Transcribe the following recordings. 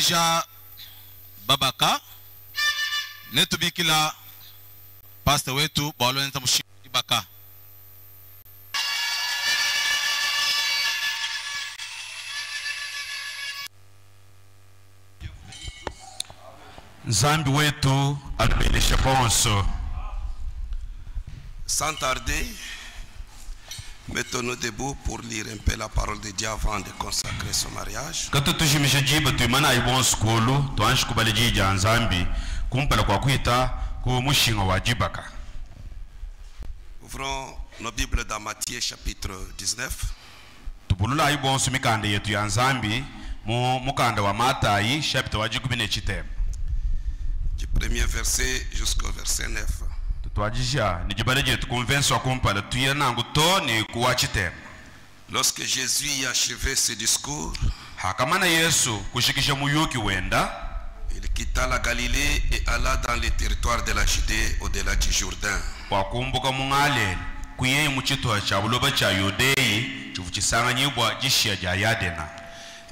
Elijah Babaka netubikila pastor wetu Bwaloneza Mushibaka. Nzambi wetu atubelesha bonso. Sans tarder, mettons-nous debout pour lire un peu la parole de Dieu avant de consacrer son mariage. Kato tujimisha jiba tuimana ibon skulu tuanshi kubalejija Nzambi kumpala kwa kuita ku mushinga wa jibaka. Ouvrons nos Bibles dans Matthieu chapitre 19. Tubulula ibon sumikande yetu ya Nzambi mu mukanda wa Matayi chapter wa 17. Du premier verset jusqu'au verset 9. Lorsque Jésus a achevé ce discours, il quitta la Galilée et alla dans les territoires de la Judée au-delà du Jourdain.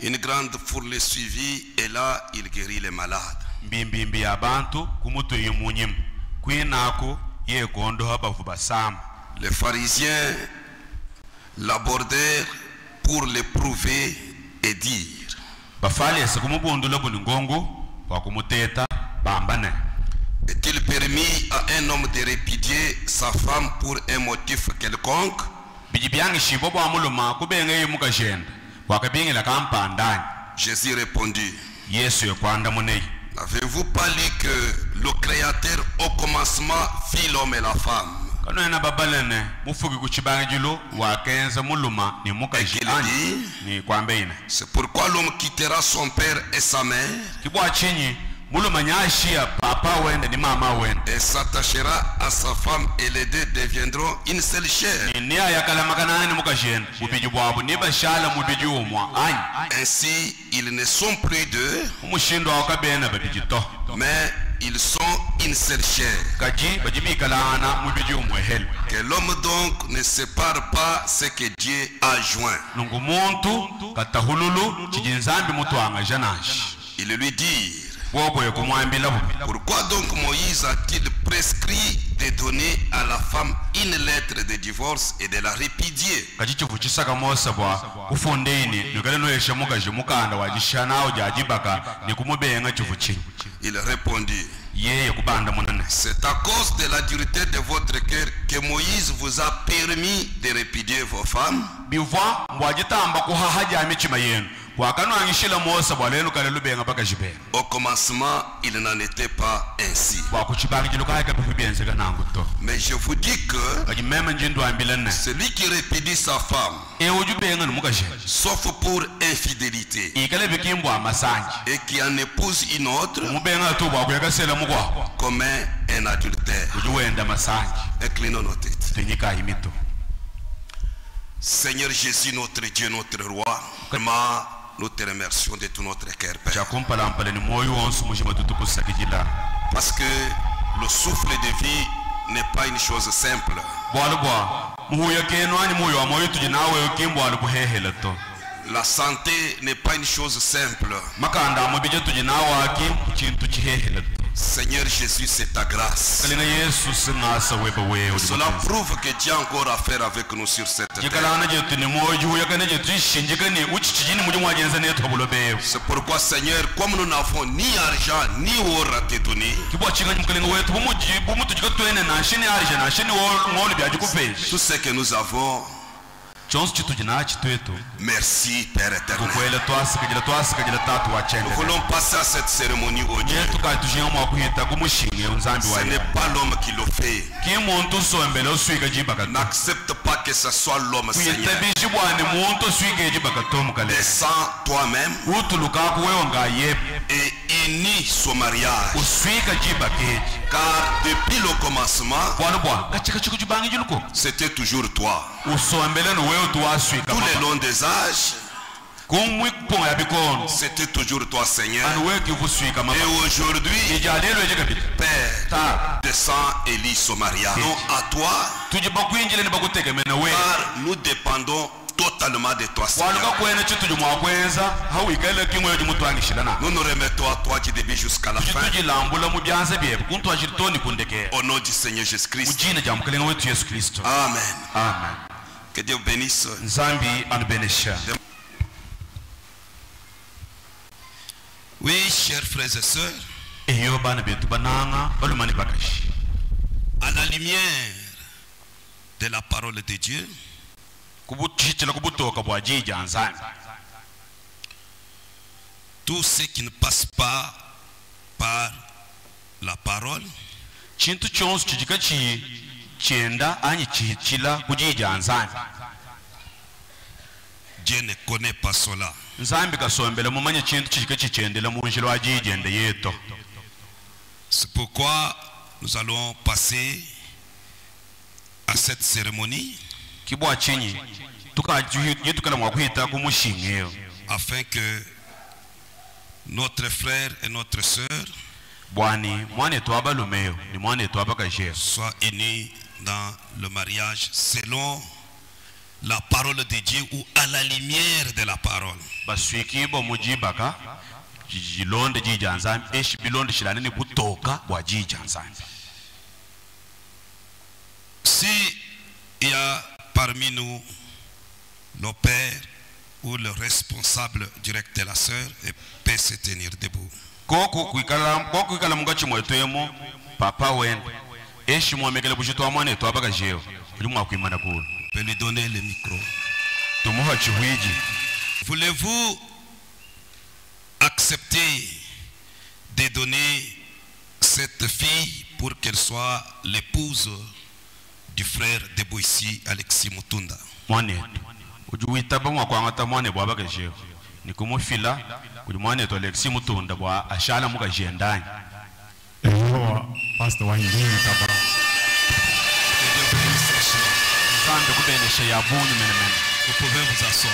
Une grande foule le suivit et là il guérit les malades. Les pharisiens l'abordèrent pour l'éprouver et dire: est-il permis à un homme de répudier sa femme pour un motif quelconque? Jésus répondit: n'avez-vous pas lu que le Créateur au commencement fit l'homme et la femme? C'est pourquoi l'homme quittera son père et sa mère et s'attachera à sa femme et les deux deviendront une seule chair. Ainsi ils ne sont plus deux, mais ils sont une seule chair. Que l'homme donc ne sépare pas ce que Dieu a joint. Il lui dit: pourquoi donc Moïse a-t-il prescrit de donner à la femme une lettre de divorce et de la répudier? Il répondit: c'est à cause de la dureté de votre cœur que Moïse vous a permis de répudier vos femmes. Au commencement, il n'en était pas ainsi. Mais je vous dis que celui qui répudie sa femme, sauf pour infidélité, et qui en épouse une autre, commet un adultère. Inclinons nos têtes. Seigneur Jésus, notre Dieu, notre roi, nous te remercions de tout notre cœur, Père. Parce que le souffle de vie n'est pas une chose simple. La santé n'est pas une chose simple. Seigneur Jésus, c'est ta grâce. Cela prouve que Dieu a encore à faire avec nous sur cette terre. C'est pourquoi, Seigneur, comme nous n'avons ni argent ni or à te donner, tout ce que nous avons, merci Père éternel. Nous voulons passer à cette cérémonie au Dieu. Ce n'est pas l'homme qui le fait. N'accepte pas que ce soit l'homme, Seigneur. Descends toi-même et unis son mariage. Car depuis le commencement, c'était toujours toi. Tout le long des âges, c'était toujours toi, Seigneur. Et aujourd'hui, Père, descends et lis son mariage. Non à toi, car nous dépendons totalement de toi, Seigneur. Nous nous remettons à toi qui début jusqu'à la fin. Au nom du Seigneur Jésus-Christ. Amen. Amen. Que Dieu bénisse. Oui, chers frères et sœurs, à la lumière de la parole de Dieu, tout ce qui ne passe pas par la parole, Dieu ne connaît pas cela. C'est pourquoi nous allons passer à cette cérémonie afin que notre frère et notre sœur soient unis dans le mariage selon la parole de Dieu ou à la lumière de la parole. Si il y a parmi nous le père ou le responsable direct de la sœur, et peut se tenir debout. Je peux lui donner le micro. Voulez-vous accepter de donner cette fille pour qu'elle soit l'épouse du frère de Boissi, Alexis Mutunda? Vous pouvez vous asseoir.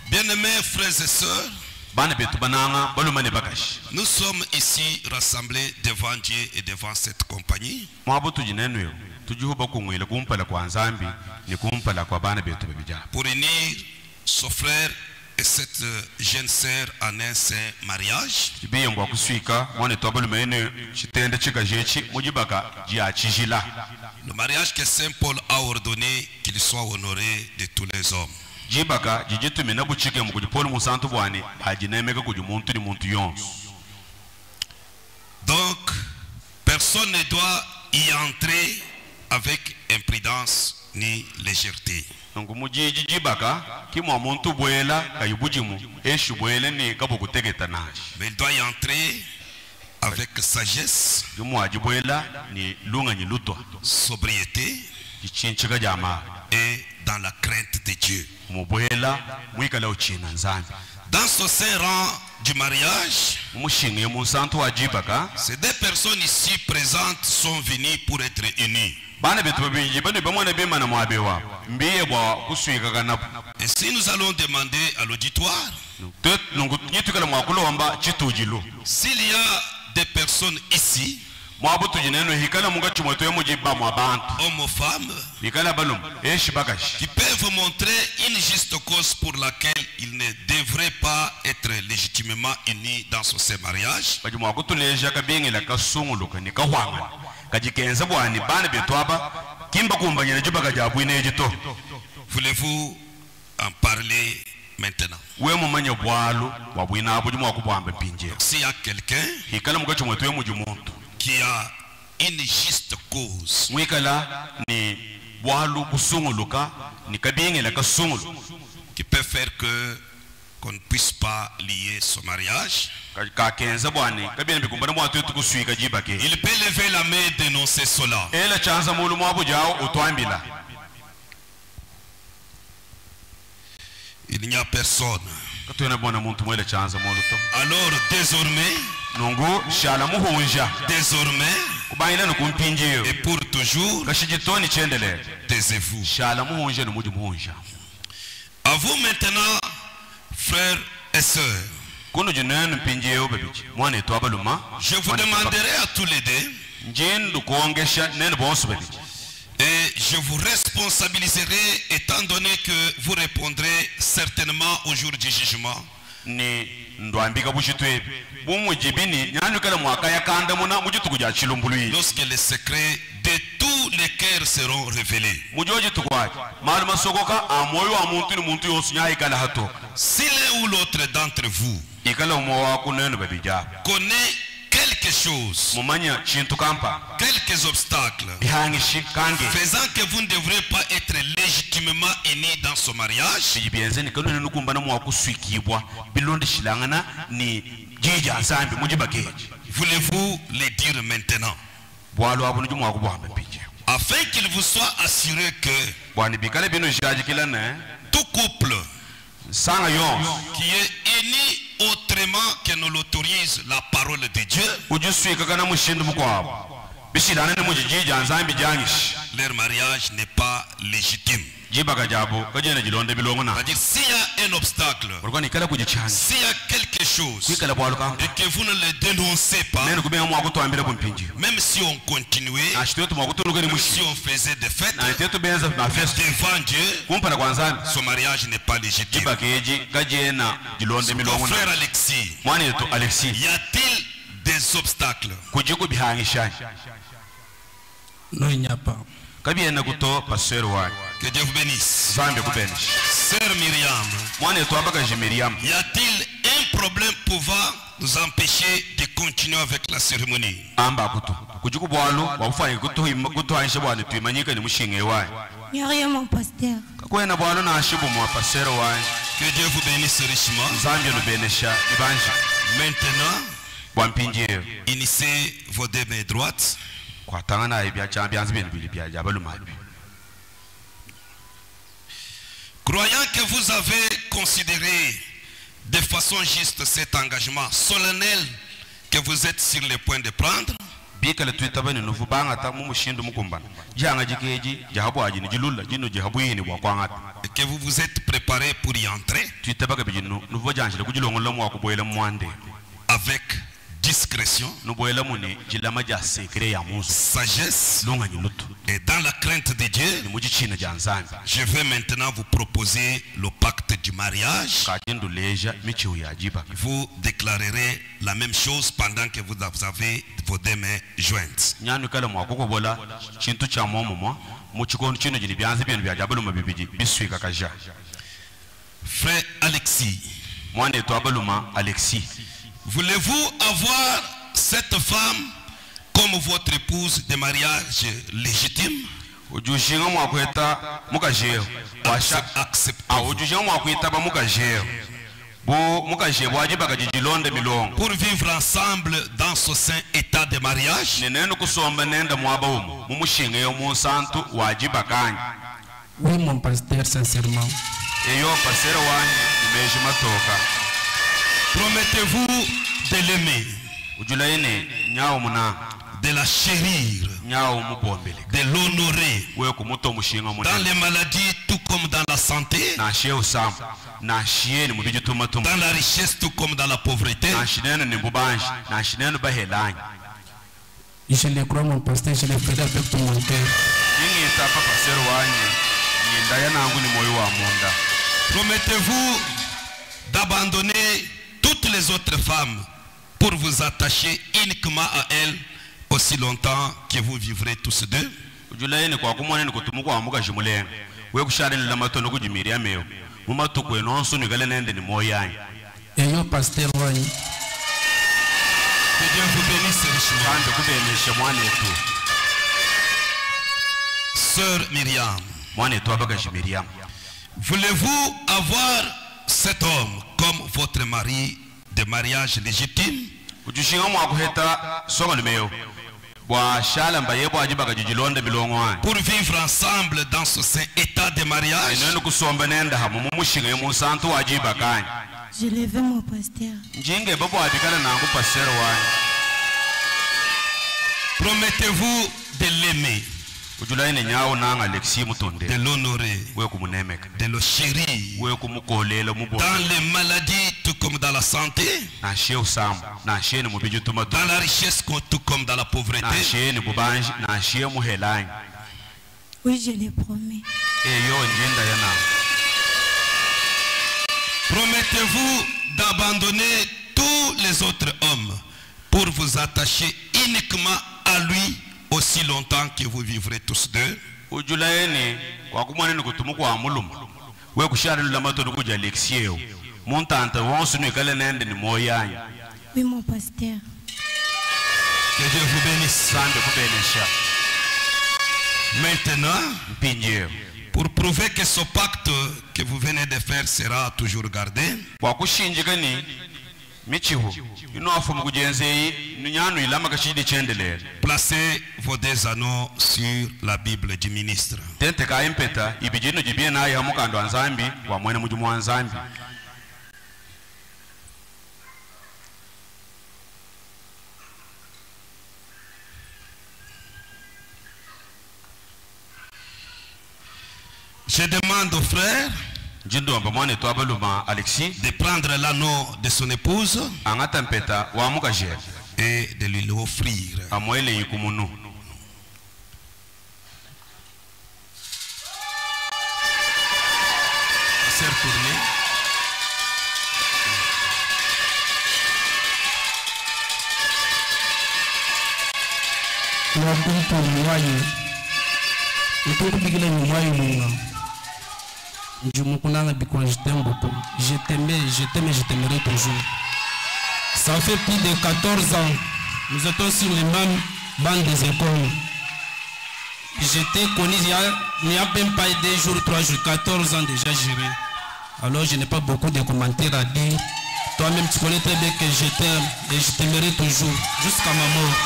Bien-aimés frères et sœurs, nous sommes ici rassemblés devant Dieu et devant cette compagnie pour unir ce frère et cette jeune sœur en un saint mariage. Le mariage que Saint Paul a ordonné qu'il soit honoré de tous les hommes. Donc, personne ne doit y entrer avec imprudence ni légèreté. Mais il doit y entrer avec sagesse, sobriété et dans la crainte de Dieu. Dans ce saint rang du mariage, ces deux personnes ici présentes sont venues pour être unies. Et si nous allons demander à l'auditoire, s'il y a des personnes ici, hommes ou femmes, qui peuvent montrer une juste cause pour laquelle ils ne devraient pas être légitimement unis dans ce mariage, voulez-vous en parler maintenant? S'il y a quelqu'un qui a une juste cause, qui peut faire que qu'on ne puisse pas lier ce mariage, il peut lever la main et dénoncer cela. Il n'y a personne. Alors désormais, et pour toujours, taisez-vous. À vous maintenant, frères et sœurs, je vous demanderai à tous les deux, et je vous responsabiliserai étant donné que vous répondrez certainement au jour du jugement. Lorsque les secrets de tous les cœurs seront révélés. Si l'un ou l'autre d'entre vous connaît quelque chose, quelques obstacles, faisant que vous ne devrez pas être légitimement unis dans ce mariage, voulez-vous les dire maintenant, afin qu'il vous soit assuré que tout couple qui est uni autrement que ne l'autorise la parole de Dieu, leur mariage n'est pas légitime. C'est-à-dire s'il y a un obstacle, s'il y a quelque chose et que vous ne le dénoncez pas, même si on continuait, même si on faisait des fêtes devant Dieu, ce mariage n'est pas légitime. Mon frère Alexis, y a-t-il des obstacles? Non, il n'y a pas. Que Dieu vous bénisse. Sœur Myriam, y a-t-il un problème pouvant nous empêcher de continuer avec la cérémonie? Il n'y a rien, mon pasteur. Que Dieu vous bénisse richement. Maintenant, initiez vos deux mains droites. Croyant que vous avez considéré de façon juste cet engagement solennel que vous êtes sur le point de prendre, et que vous vous êtes préparé pour y entrer avec discrétion, sagesse et dans la crainte de Dieu, je vais maintenant vous proposer le pacte du mariage. Vous déclarerez la même chose pendant que vous avez vos deux mains jointes. Frère Alexis, voulez-vous avoir cette femme comme votre épouse de mariage légitime? Pour vivre ensemble dans ce saint état de mariage? Oui, mon pasteur, sincèrement. Promettez-vous de l'aimer, de la chérir, de l'honorer dans les maladies tout comme dans la santé, dans la richesse tout comme dans la pauvreté? Je le crois, mon pasteur, je le ferai avec tout mon cœur. Promettez-vous d'abandonner toutes les autres femmes pour vous attacher uniquement à elles aussi longtemps que vous vivrez tous deux? Et yo, pasteur, oui. Que Dieu vous bénisse richement. Sœur Myriam, voulez-vous avoir cet homme comme votre mari de mariage légitime? Pour vivre ensemble dans ce saint état de mariage? Je le veux, mon pasteur. Promettez-vous de l'aimer, de l'honorer, de le chérir dans les maladies tout comme dans la santé, dans la richesse tout comme dans la pauvreté? Oui, je le promets. Promettez-vous d'abandonner tous les autres hommes pour vous attacher uniquement à lui aussi longtemps que vous vivrez tous deux? Oui, mon pasteur. Que Dieu vous bénisse. Maintenant, pour prouver que ce pacte que vous venez de faire sera toujours gardé, placez vos deux anneaux sur la Bible du ministre. Je demande au frère de prendre l'anneau de son épouse et de lui l'offrir. Sœur tournée. Je t'aime beaucoup. Je t'aimais et je t'aimerai toujours. Ça fait plus de 14 ans. Nous étions sur les mêmes bancs des écoles. Je t'ai connu il n'y a même pas 2 jours, 3 jours, 14 ans déjà géré. Alors je n'ai pas beaucoup de commentaires à dire. Toi-même tu connais très bien que je t'aime et je t'aimerai toujours jusqu'à ma mort.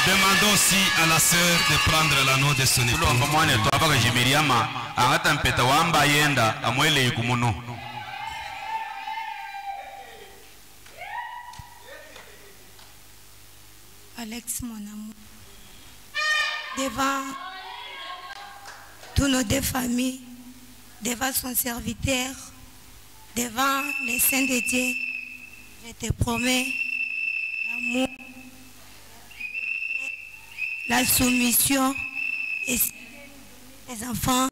Demandons aussi à la sœur de prendre l'anneau de son époux. Alex, mon amour, devant tous nos deux familles, devant son serviteur, devant les saints de Dieu, je te promets l'amour, la soumission et tes enfants,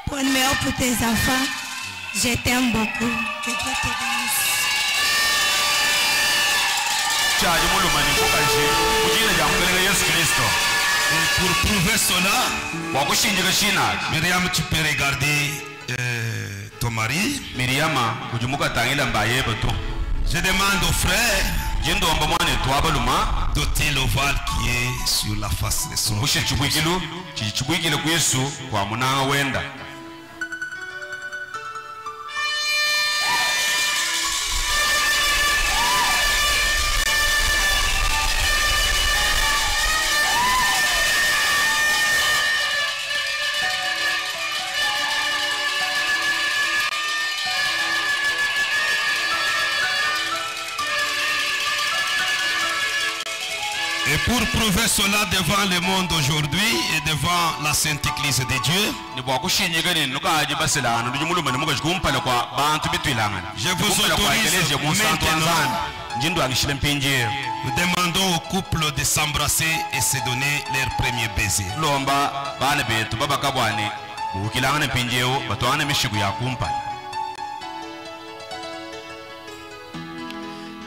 pour le meilleur pour tes enfants. Je t'aime beaucoup. Que Dieu te bénisse. Et pour prouver cela, Myriam, tu peux regarder ton mari. Je demande au frère d'ôter l'ovale qui est sur la face de son épouse. Et pour prouver cela devant le monde aujourd'hui et devant la Sainte Église de Dieu, je vous autorise maintenant. Nous demandons au couple de s'embrasser et se donner leur premier baiser.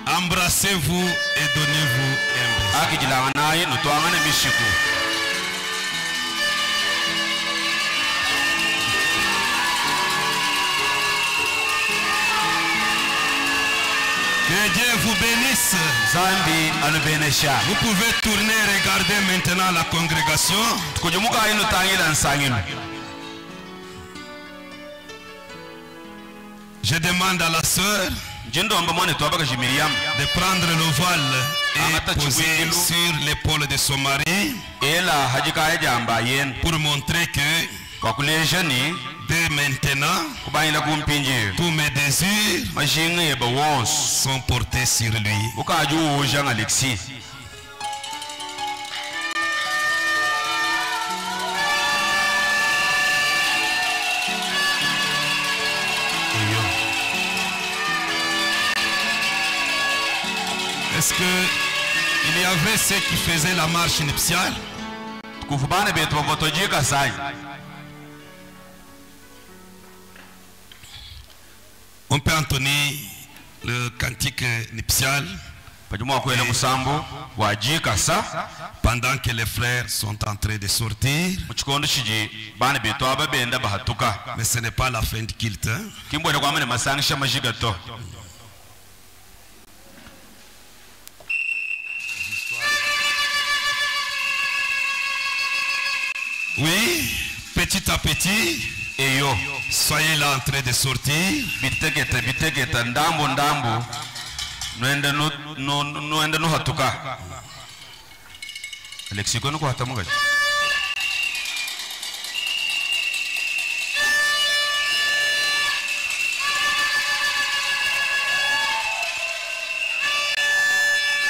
Embrassez-vous et donnez-vous un baiser. Que Dieu vous bénisse. Vous pouvez tourner et regarder maintenant la congrégation. Je demande à la sœur de prendre l'ovale et poser sur l'épaule de son mari pour montrer que dès maintenant tous mes désirs sont portés sur lui. Est-ce que Il y avait ceux qui faisaient la marche nuptiale. On peut entonner le cantique nuptial pendant que les frères sont en train de sortir. Mais ce n'est pas la fin du culte. Oui, petit à petit, soyez là en train de sortir.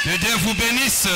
Que Dieu vous bénisse.